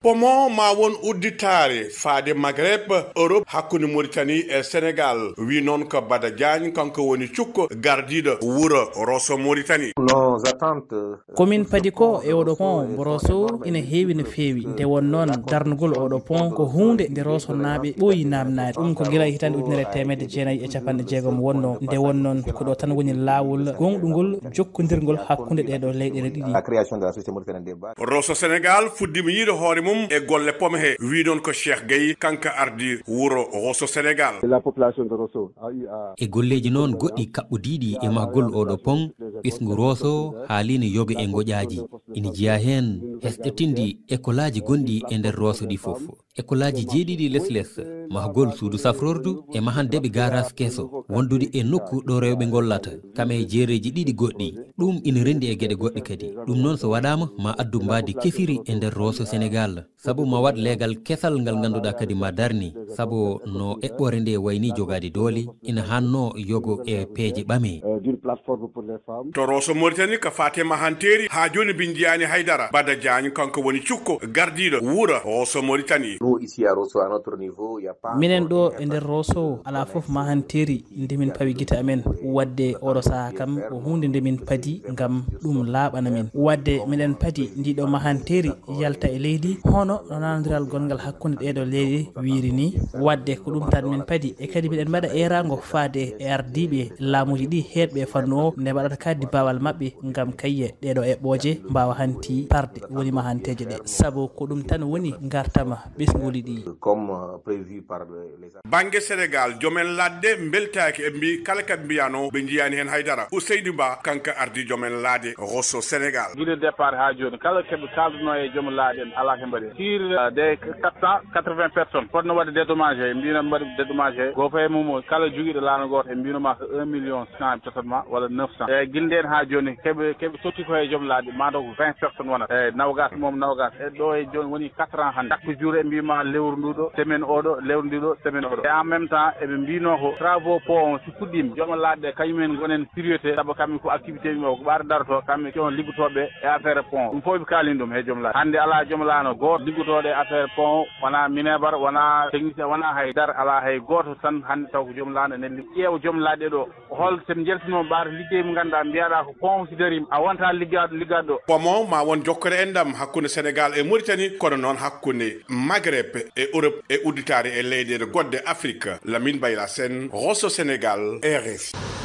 pomo ma won udditare faade Maghreb Europe hakkunde Mauritanie e Sénégal wi non ko Bada Diagne kanko woni cukko gardiɗo wuro Rosso Mauritanie. Komin padi ko e oɗo pont Boroso ina heewi no feewi nde won noon darnugol oɗo pont ko hunde nde Rosso naaɓe ɓooyi namnade ɗum ko gila hitande 1960 wonno nde won noon ko ɗo tan woni laawol gonɗugol jokkodirgol hakkunde ɗeɗo leyɗele ɗiɗi. Rosso Sénégal fuddima yiide hoore mum e golle pome he wi non ko Cheikh Gueye kanka ardi wuro Rosso Sénégal. E golleji noon goɗɗi kaɓɓodiɗi e mahgol oɗo pont ɓesgu Rosso haalino yoga e goƴaji ina jiya hen hesɗetindi école aji gonɗi e nder Rosso ɗi foof. école aji jeeɗiɗi les mahgol suudu safrordu e mahandeɓe garage kesso wondude e nokku ɗo rewɓe gollata kame e jeereji ɗiɗi goɗɗi ɗum ina rendi e gueɗe goɗɗe kadi ɗum noon so waɗama ma addu mbadi kefiri e nder Rosso Sénégal saabu ma waɗ leegal kesal ngal ganduɗa kadi ma darni saabu no eɓɓore nde wayni jogade doole ina hanno yogo e peeje ɓame to Rosso Mauritanie ko Fatima Hanteri ha joni bin jiyani haydara Bada Diagne kanko woni cukko gardiɗo wuuro Rosso Mauritanie. minen ɗo e nder Rosso ala foof ma hanteri ndemin pawi guite amen wadde oɗo saaha kam ko hunde ndemin padi gam ɗum laaɓana min wadde miɗen padi ndiɗo ma hanteri yalta e leydi hono no nanodiral gongal hakkude ɗeɗo leydi wiiri ni wadde ko ɗum tan min padi e kadi miɗen mbaɗa erago faade e ardiɓe laamuji ɗi heɗɓe fannu o nde mbaɗata kaddi bawal mabɓe gam kayye ɗeɗo eɓɓoje mbawa hanti parde woni ma hanteje ɗe saabu ko ɗum tan woni gartama ɓesguli ɗi. Bangue Sénégal jomen ladde beltaki e mbi kala ka mbiyano ɓe jiyani hen haydara Ousseynou Ba kanka ardi jomen laade Rosso Sénégal. guide départ ha joni kala keɓe kalduno e joom laaɗe en ala ke mbaɗi sur des 480 personnes fotno waɗde dédommagé mbino mbaɗi dédommagé go faye mum kala joguiɗo laana goto e mbinoma ko 1 million 100 totalement walla 900 e guilden ha joni keɓe sotti ko e joom laaɗe mataw ko 20 personnes wonata e nawgas mom nawgas e ɗo e joni woni 4 ans hande chaque jour e mbima lewru nduɗo semaine oɗo lewru ndiɗo semaine oɗo e en même temps eɓe mbino ko travaux pont si fuɗɗima joom laaɗe kañumen gonen priorité saabu kamɓe ko activité o ko ɓaara daroto kamɓe kon liggotoɓe e affaire pont ɗum fof ɓe kalini ɗum he joom laaɗe hande ala joom laano goto liggotoɗo e affaire pont wona minébar wona technicien wona hay dar ala hay goto tan hande taw ko joom laano enen ƴeewa joom laaɗe ɗo hol sen jeltino ɓaata liggey mo ganduɗa mbiyaɗa ko pont si darima a wonta liggaɗo ɗo pomo ma won jokkere endam hakkude Sénégal e Mauritanie kono noon hakkude Maghreb e Europe e udditare e leyɗele goɗɗe Afrique Lamine Bayla Sen Rosso Sénégal RFI.